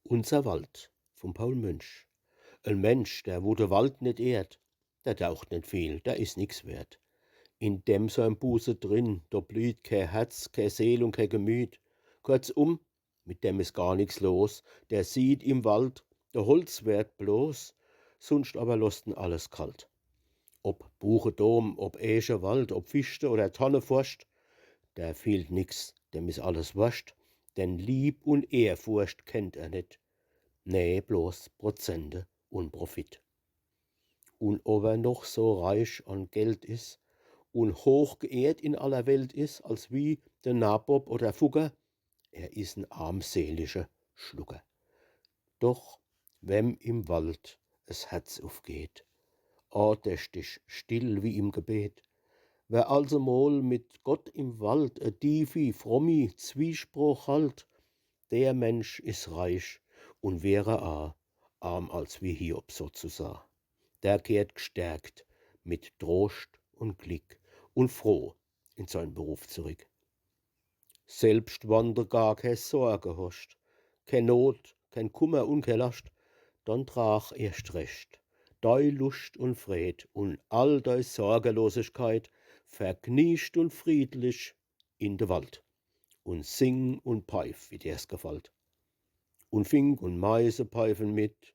Unser Wald von Paul Münch. Ein Mensch, der wo de Wald nicht ehrt, der taucht nicht viel, der ist nix wert. In dem sein Buße drin, da blüht kein Herz, kein Seel und kein Gemüt. Kurzum, mit dem ist gar nix los, der sieht im Wald der Holzwert bloß, sonst aber losten alles kalt. Ob Buchendom, ob Esche Wald, ob Fichte oder Tanneforst, der fehlt nix, dem ist alles wurscht, denn Lieb und Ehrfurcht kennt er nicht. Nee, bloß Prozente und Profit. Und ob er noch so reich an Geld is und hoch geehrt in aller Welt is, als wie der Nabob oder Fugger, er is ein armselischer Schlucker. Doch wem im Wald es Herz aufgeht, andächtig, still wie im Gebet, wer also mal mit Gott im Wald tiefi, frommi Zwiespruch halt, der Mensch is reich und wäre arm als wie Hiob sozusagen. Der kehrt gestärkt mit Trost und Glück und froh in seinen Beruf zurück. Selbst wann der gar keine Sorge hast, kein Not, kein Kummer und keine Last, dann trag erst recht dei Lust und Fried und all dei Sorgelosigkeit vergnischt und friedlich in de Wald und sing und peif, wie dir's gefällt. Und Fink und Meise pfeifen mit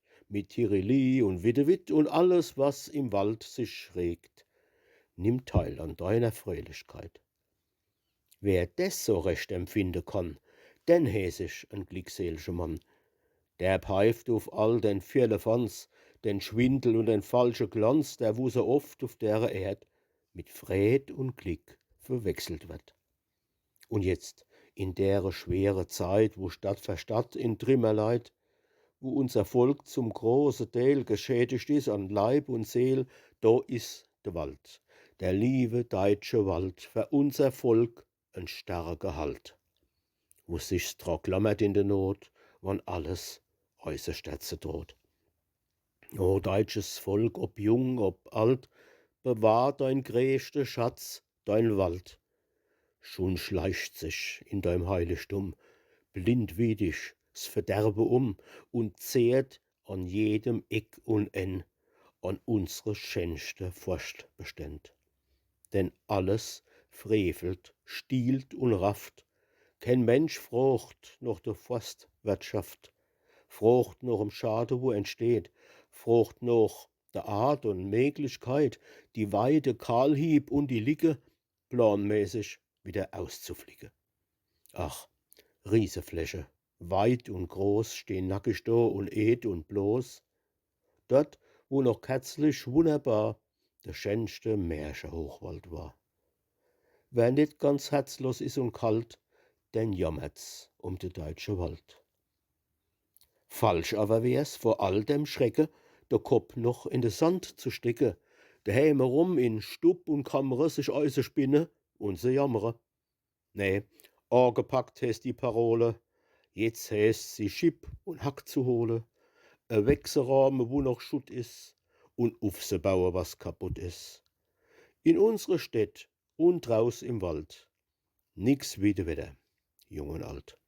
Tirili und Widdewitt und alles, was im Wald sich regt, nimmt teil an deiner Fröhlichkeit. Wer des so recht empfinden kann, den häsig ein glückseliger Mann. Der pfeift auf all den Firlefanz, den Schwindel und den falschen Glanz, der wo so oft auf der Erd mit Fried und Glück verwechselt wird. Und jetzt, in der schwere Zeit, wo Stadt für Stadt in Trümmer leiht, wo unser Volk zum großen Teil geschädigt ist an Leib und Seel, da ist der Wald, der liebe deutsche Wald, für unser Volk ein starker Halt, wo sich's dra klammert in der Not, wann alles äußerst Stärze droht. O deutsches Volk, ob jung, ob alt, bewahr dein gräste Schatz, dein Wald. Schon schleicht sich in deinem Heiligtum blind wie dich s Verderbe und zehrt an jedem Eck und N an unsere schönste Forstbeständ. Denn alles frevelt, stiehlt und rafft, kein Mensch frocht noch der Forstwirtschaft, frocht noch Schade, wo entsteht, frocht noch der Art und Möglichkeit, die Weide Kahlhieb und die Ligge planmäßig wieder auszufliegen. Ach, Riesefläche, weit und groß, stehn nackig da und ed und bloß. Dort, wo noch kätzlich wunderbar der schönste Märchenhochwald war. Wer nicht ganz herzlos is und kalt, den jammert's um de deutsche Wald. Falsch aber wär's, vor all dem Schrecken, der Kopf noch in de Sand zu stecken, daheim rum in Stub und Kammere sich äuse spinne und se jammere. Nee, angepackt heißt die Parole, jetzt heißt sie Schipp und Hack zu hole, Wechselrahmen, wo noch Schutt is, und aufzubauen, was kaputt is. In unsere Städt und draus im Wald, nix wie de Wetter, jung und alt.